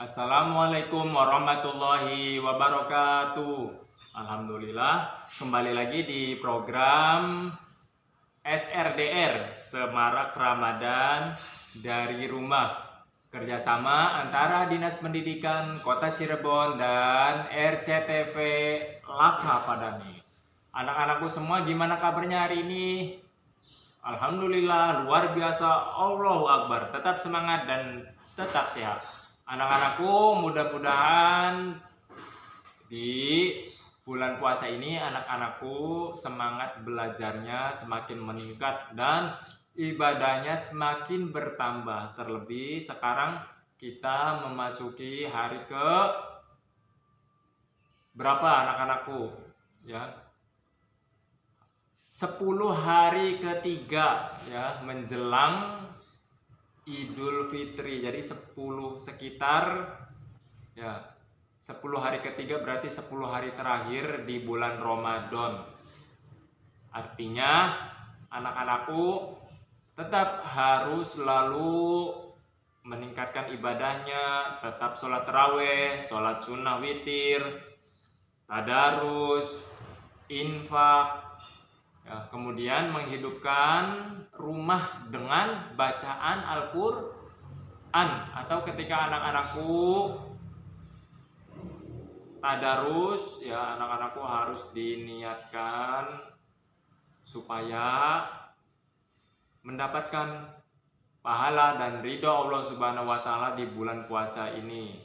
Assalamualaikum warahmatullahi wabarakatuh. Alhamdulillah, kembali lagi di program SRDR Semarak Ramadan dari Rumah, kerjasama antara Dinas Pendidikan Kota Cirebon dan RCTV Laka Padani. Anak-anakku semua, gimana kabarnya hari ini? Alhamdulillah, luar biasa. Allahu Akbar. Tetap semangat dan tetap sehat. Anak-anakku, mudah-mudahan di bulan puasa ini anak-anakku semangat belajarnya semakin meningkat dan ibadahnya semakin bertambah. Terlebih sekarang kita memasuki hari ke berapa anak-anakku? Ya, 10 hari ketiga ya menjelang Idul Fitri. Jadi 10 sekitar ya 10 hari ketiga berarti 10 hari terakhir di bulan Ramadan. Artinya anak-anakku tetap harus selalu meningkatkan ibadahnya, tetap sholat taraweh, sholat sunnah witir, tadarus, infak, ya, kemudian menghidupkan rumah dengan bacaan Al-Quran. Atau ketika anak-anakku tadarus, ya anak-anakku harus diniatkan supaya mendapatkan pahala dan ridho Allah Subhanahu wa Ta'ala di bulan puasa ini.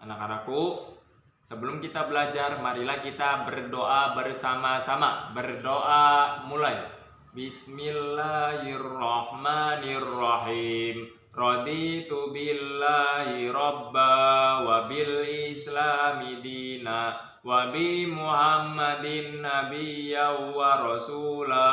Anak-anakku, sebelum kita belajar, marilah kita berdoa bersama-sama. Berdoa mulai. Bismillahirrahmanirrahim. Raditu billahi robba wa bil islami dina wa bi muhammadin nabiyya wa rasula.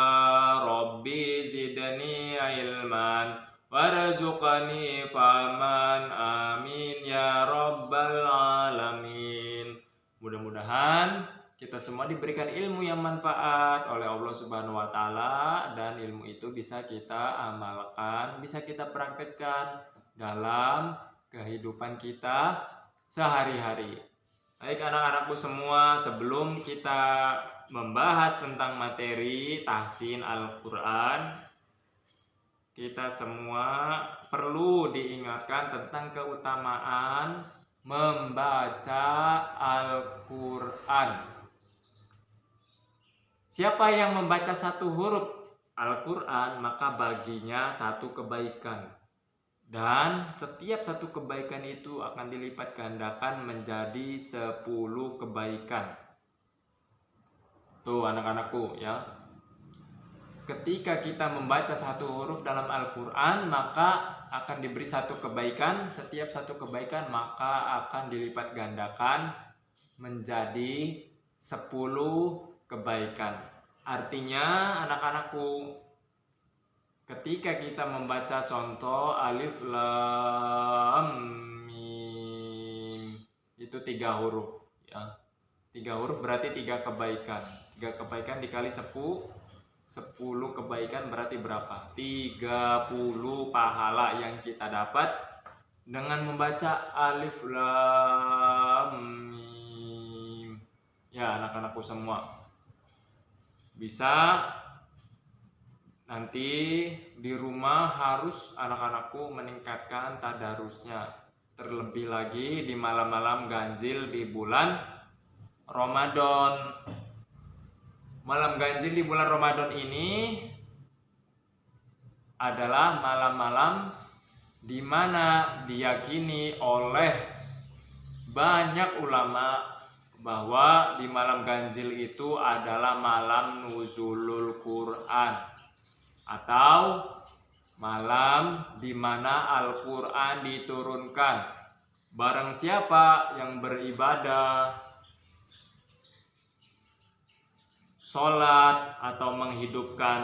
Rabbi zidni ilman warzuqni faman, amin ya rabbal alamin. Mudah-mudahan kita semua diberikan ilmu yang manfaat oleh Allah Subhanahu wa Ta'ala, dan ilmu itu bisa kita amalkan, bisa kita praktekkan dalam kehidupan kita sehari-hari. Baik anak-anakku semua, sebelum kita membahas tentang materi tahsin Al-Quran, kita semua perlu diingatkan tentang keutamaan membaca Al-Quran. Siapa yang membaca satu huruf Al-Quran, maka baginya satu kebaikan. Dan setiap satu kebaikan itu akan dilipat gandakan menjadi 10 kebaikan. Tuh anak-anakku ya. Ketika kita membaca satu huruf dalam Al-Quran, maka akan diberi satu kebaikan. Setiap satu kebaikan maka akan dilipat gandakan menjadi 10 kebaikan. Artinya anak-anakku, ketika kita membaca contoh alif lam mim, itu 3 huruf ya. 3 huruf berarti 3 kebaikan. 3 kebaikan dikali 10 kebaikan berarti berapa? 30 pahala yang kita dapat dengan membaca alif lam mim. Ya anak-anakku semua, bisa nanti di rumah harus anak-anakku meningkatkan tadarusnya. Terlebih lagi di malam-malam ganjil di bulan Ramadan. Malam ganjil di bulan Ramadan ini adalah malam-malam di mana diyakini oleh banyak ulama bahwa di malam ganjil itu adalah malam nuzulul Quran, atau malam di mana Al-Quran diturunkan. Barang siapa yang beribadah, sholat, atau menghidupkan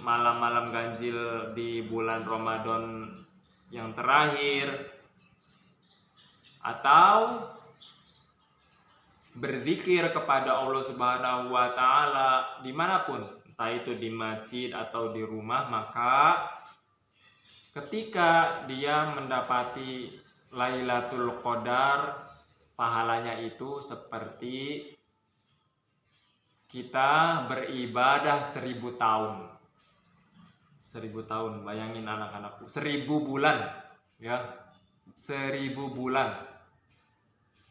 malam-malam ganjil di bulan Ramadan yang terakhir, atau berzikir kepada Allah Subhanahu wa Ta'ala dimanapun, entah itu di masjid atau di rumah, maka ketika dia mendapati Lailatul Qadar pahalanya itu seperti kita beribadah 1000 tahun. 1000 tahun, bayangin anak-anakku, 1000 bulan, ya, 1000 bulan.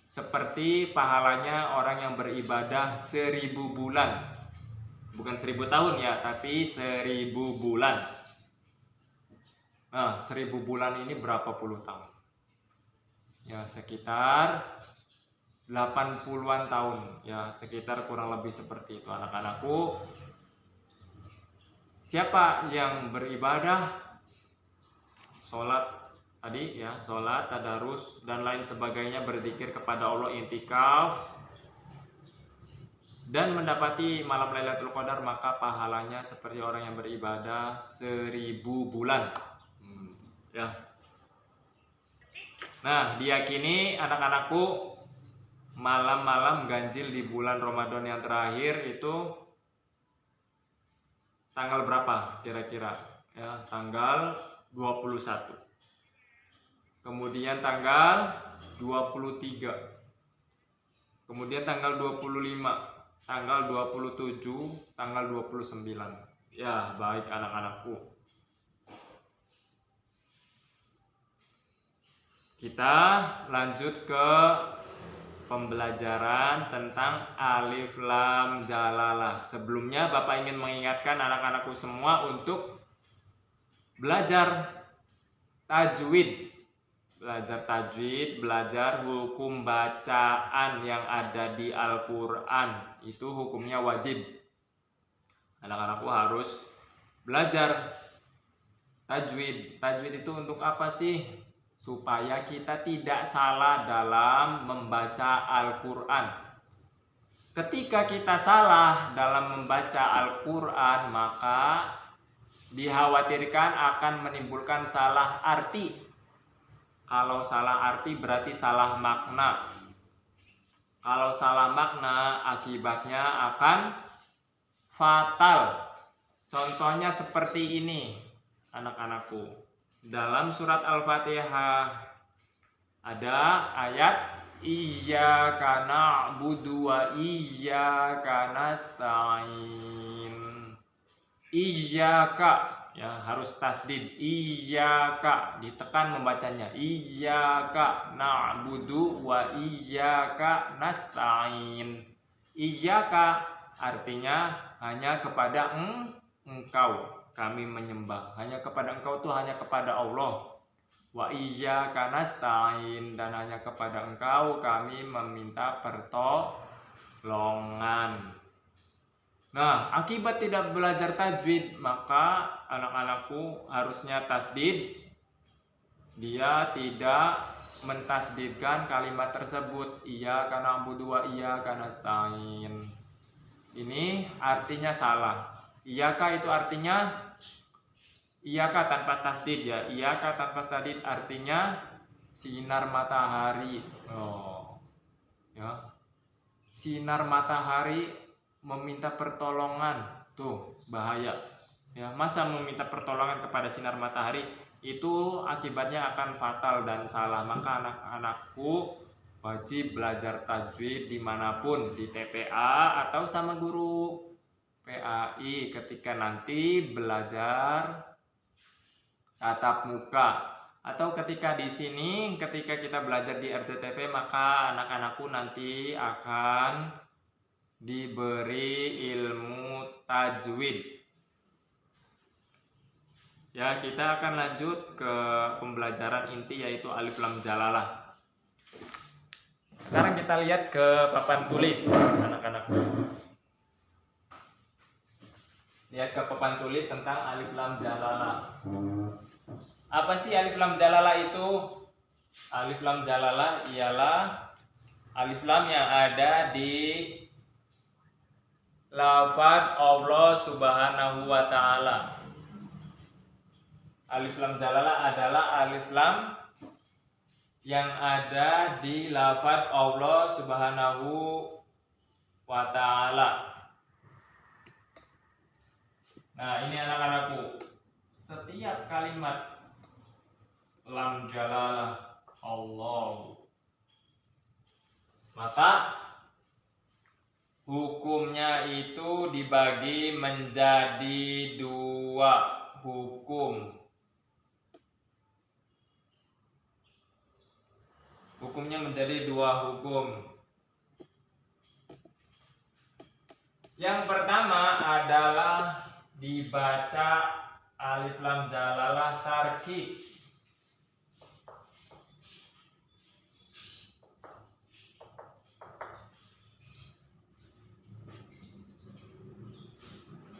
Seperti pahalanya orang yang beribadah 1000 bulan. Bukan 1000 tahun ya, tapi 1000 bulan. Nah, 1000 bulan ini berapa puluh tahun? Ya, sekitar 80-an tahun. Ya, sekitar kurang lebih seperti itu anak-anakku. Siapa yang beribadah, sholat tadi ya, sholat, tadarus dan lain sebagainya, berzikir kepada Allah, intikaf dan mendapati malam Lailatul Qadar, maka pahalanya seperti orang yang beribadah 1000 bulan. Ya. Nah, diyakini anak-anakku, malam-malam ganjil di bulan Ramadan yang terakhir itu tanggal berapa kira-kira? Ya, tanggal 21. Kemudian tanggal 23. Kemudian tanggal 25, tanggal 27, tanggal 29. Ya, baik anak-anakku. Kita lanjut ke pembelajaran tentang alif lam jalalah. Sebelumnya Bapak ingin mengingatkan anak-anakku semua untuk belajar tajwid. Belajar tajwid, belajar hukum bacaan yang ada di Al-Quran. Itu hukumnya wajib. Anak-anakku harus belajar tajwid. Tajwid itu untuk apa sih? Supaya kita tidak salah dalam membaca Al-Quran. Ketika kita salah dalam membaca Al-Quran, maka dikhawatirkan akan menimbulkan salah arti. Kalau salah arti berarti salah makna. Kalau salah makna, akibatnya akan fatal. Contohnya seperti ini, anak-anakku. Dalam surat Al-Fatihah ada ayat Iyyaka na'budu wa iyyaka nasta'in. Iyyaka, ya, harus tasdid. Iyyaka, ditekan membacanya. Iyyaka na'budu wa iyyaka nasta'in. Iyyaka artinya hanya kepada engkau kami menyembah. Hanya kepada engkau tuh hanya kepada Allah. Wa iyyaka nasta'in, dan hanya kepada engkau kami meminta pertolongan. Nah, akibat tidak belajar tajwid, maka anak-anakku harusnya tasdid. Dia tidak mentasdidkan kalimat tersebut. Iyyaka na'budu wa iyyaka nasta'in. Ini artinya salah. Iyyaka itu artinya iyyaka tanpa tasdid ya. Iyyaka tanpa tasdid artinya sinar matahari. Oh. Ya. Sinar matahari meminta pertolongan. Tuh, bahaya. Ya, masa meminta pertolongan kepada sinar matahari itu akibatnya akan fatal dan salah. Maka anak-anakku wajib belajar tajwid dimanapun, di TPA atau sama guru PAI ketika nanti belajar tatap muka, atau ketika di sini ketika kita belajar di RCTP, maka anak-anakku nanti akan diberi ilmu tajwid. Ya, kita akan lanjut ke pembelajaran inti yaitu alif lam jalalah. Sekarang kita lihat ke papan tulis anak-anakku. Lihat ke papan tulis tentang alif lam jalalah. Apa sih alif lam jalalah itu? Alif lam jalalah ialah alif lam yang ada di lafaz Allah Subhanahu wa taala. Alif lam jalalah adalah alif lam yang ada di lafaz Allah Subhanahu wa taala. Nah, ini anak-anakku, setiap kalimat lam jalalah Allah. Maka hukumnya itu dibagi menjadi dua hukum. Hukumnya menjadi dua hukum. Yang pertama adalah dibaca alif lam jalalah tarkib.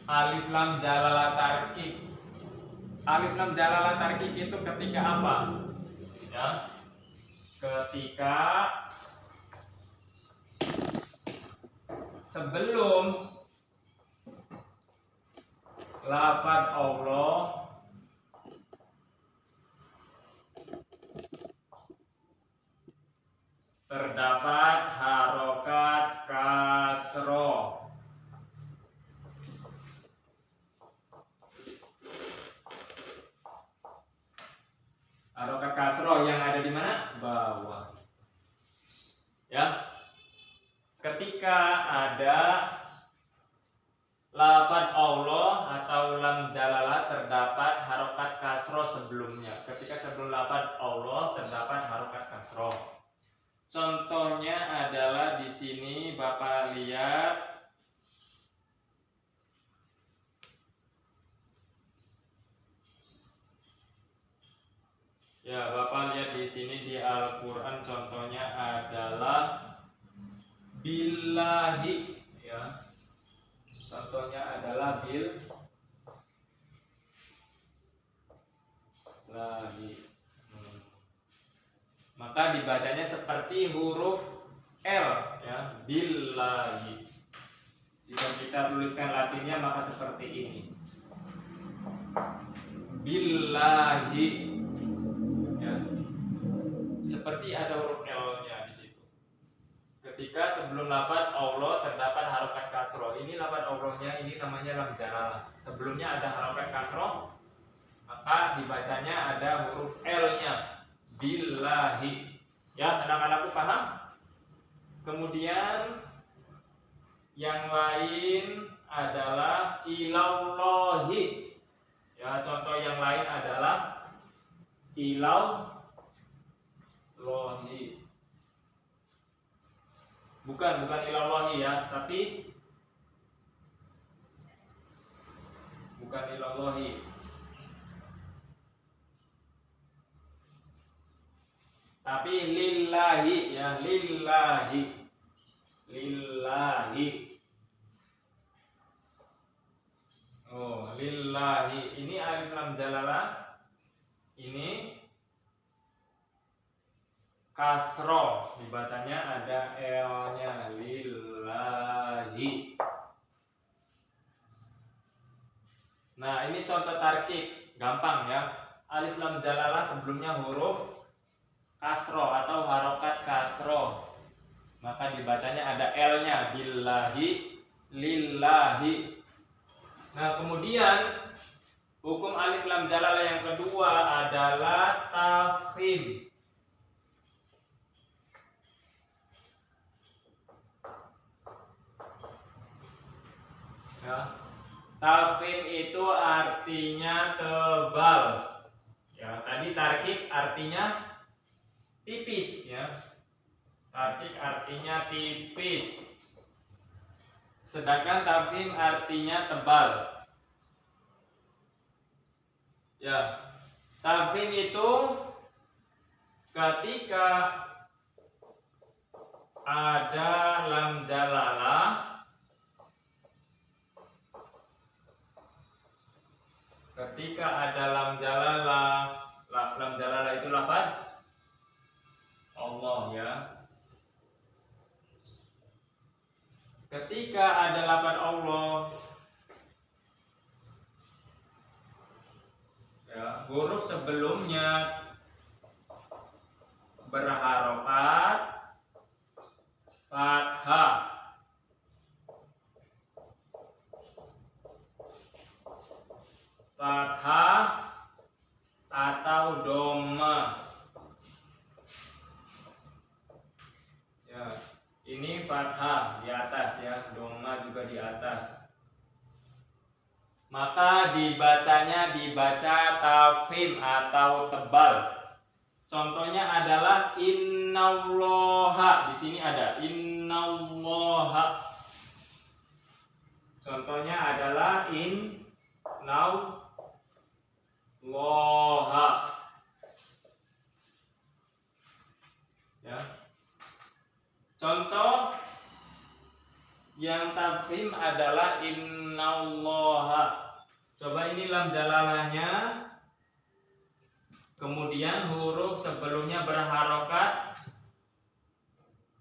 Alif lam jalalah tarkib. Alif lam jalalah tarkib itu ketika apa? Ya. Ketika sebelum lafaz Allah terdapat harokat kasroh. Harokat kasroh yang ada di mana? Bawah. Ya. Ketika ada lafaz Allah atau lam jalalah terdapat harokat kasroh sebelumnya. Ketika sebelum lafaz Allah terdapat harokat kasroh. Contohnya adalah di sini Bapak lihat ya, Bapak lihat di sini di Al-Qur'an contohnya adalah billahi ya. Contohnya adalah billahi. Maka dibacanya seperti huruf L ya, billahi. Jika kita tuliskan latinnya maka seperti ini. Billahi. Ya. Seperti ada huruf L-nya di situ. Ketika sebelum lafaz Allah terdapat harokat kasroh. Ini lafaz Allah-nya, ini namanya lam jalalah. Sebelumnya ada harokat kasroh, maka dibacanya ada huruf L-nya. Billahi. Ya, anak-anakku paham? Kemudian yang lain adalah ilallahi. Ya, contoh yang lain adalah ilallahi. Bukan ilallahi ya, tapi bukan ilallahi. Tapi lillahi ya, lillahi. Oh, lillahi. Ini alif lam jalalah. Ini kasroh. Dibacanya ada L-nya, lillahi. Nah, ini contoh tarkib, gampang ya. Alif lam jalalah sebelumnya huruf kasroh atau harokat kasroh, maka dibacanya ada L-nya, billahi, lillahi. Nah, kemudian hukum alif lam jalalah yang kedua adalah tafkhim. Ya. Tafkhim itu artinya tebal. Ya, tadi tarkib artinya tipis ya. Tarkib artinya tipis. Sedangkan tafkhim artinya tebal. Ya. Tafkhim itu ketika ada lam jalalah, ketika ada lam jalalah itu lafaz Allah ya. Ketika ada lafaz Allah ya, huruf sebelumnya berharokat fathah. Fathah atau dhamma. Ini fathah di atas ya, doma juga di atas. Maka dibacanya dibaca tafkhim atau tebal. Contohnya adalah innallaha. Di sini ada innallaha. Contohnya adalah innallaha. Ya. Contoh yang tafkhim adalah innallaha. Coba ini lam jalalahnya. Kemudian huruf sebelumnya berharokat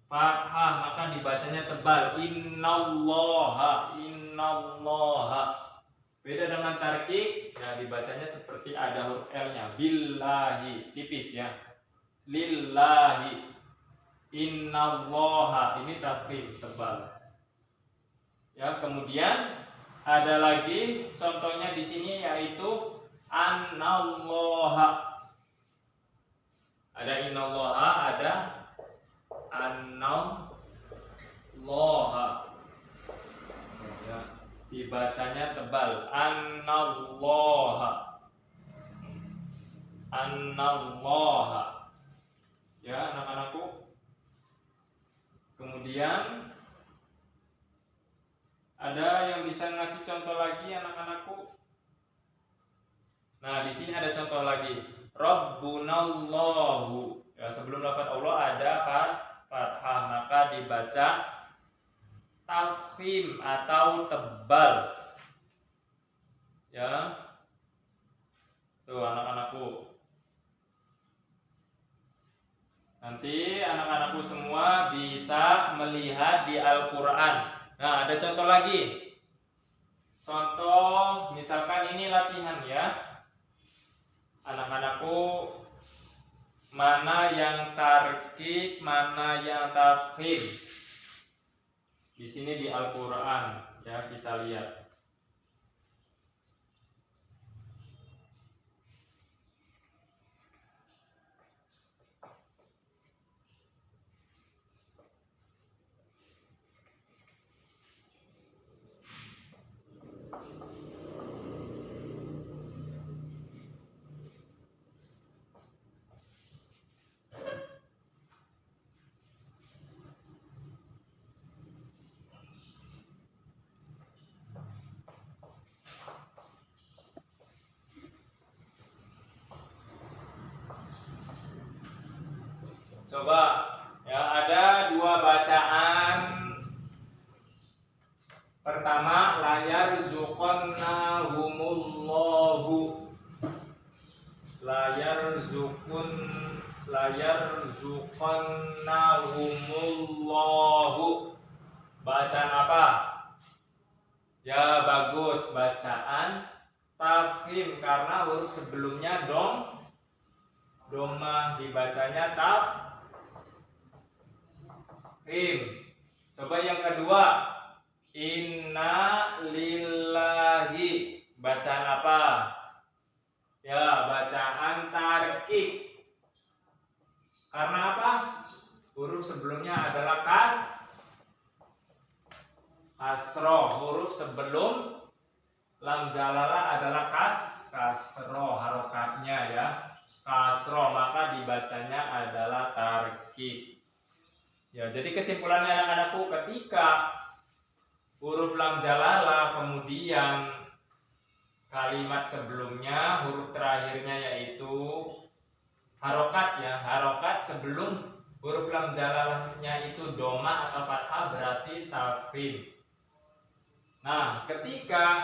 fathah, maka dibacanya tebal. Innallaha, innallaha. Beda dengan tarkik, ya dibacanya seperti ada huruf L-nya. Billahi, tipis ya. Lillahi. Innallaha, ini tafkhim tebal. Ya, kemudian ada lagi contohnya di sini yaitu annallaha. Ada innallaha, ada annallaha. Ya, dibacanya tebal. Annallaha. Annallaha. Ya, anak-anakku. Kemudian ada yang bisa ngasih contoh lagi anak-anakku? Nah, di sini ada contoh lagi. Rabbunallahu. Ya, sebelum lafaz Allah ada fathah, maka dibaca tafkhim atau tebal. Ya. Tuh anak-anakku. Nanti anak-anakku semua bisa melihat di Al-Qur'an. Nah, ada contoh lagi. Contoh misalkan ini latihan ya. Anak-anakku, mana yang tarkik, mana yang tafkhim? Di sini di Al-Qur'an ya, kita lihat. Coba ya, ada dua bacaan. Pertama, layarzuqannahumullahu. Layarzuqannahumullahu. Bacaan apa? Ya bagus, bacaan tafkhim karena huruf sebelumnya doma, dibacanya tafkhim. Coba yang kedua, inna lillahi. Bacaan apa? Ya, bacaan tarkik. Karena apa? Huruf sebelumnya adalah kasroh. Huruf sebelum lam jalalah adalah kasroh, harokatnya ya. Kasroh, maka dibacanya adalah tarkik. Ya, jadi kesimpulannya anak-anakku, ketika huruf lam jalalah kemudian kalimat sebelumnya huruf terakhirnya yaitu harokat ya, harokat sebelum huruf lam jalalahnya itu doma atau fathah berarti tafkhim. Nah, ketika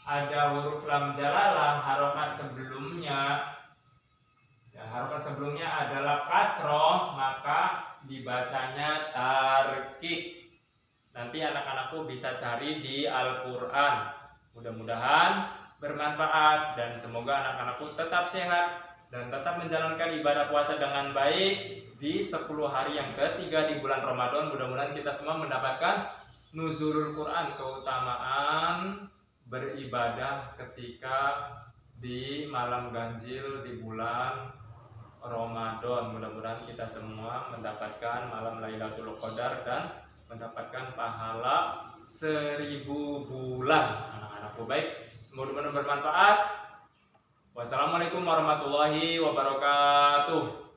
ada huruf lam jalalah harokat sebelumnya ya, harokat sebelumnya adalah kasroh, maka dibacanya tarkik. Nanti anak-anakku bisa cari di Al-Qur'an. Mudah-mudahan bermanfaat dan semoga anak-anakku tetap sehat dan tetap menjalankan ibadah puasa dengan baik di 10 hari yang ketiga di bulan Ramadan. Mudah-mudahan kita semua mendapatkan nuzulul Quran, keutamaan beribadah ketika di malam ganjil di bulan Ramadan. Mudah-mudahan kita semua mendapatkan malam Lailatul Qadar dan mendapatkan pahala 1000 bulan. Anak-anakku baik, semoga bermanfaat. Wassalamualaikum warahmatullahi wabarakatuh.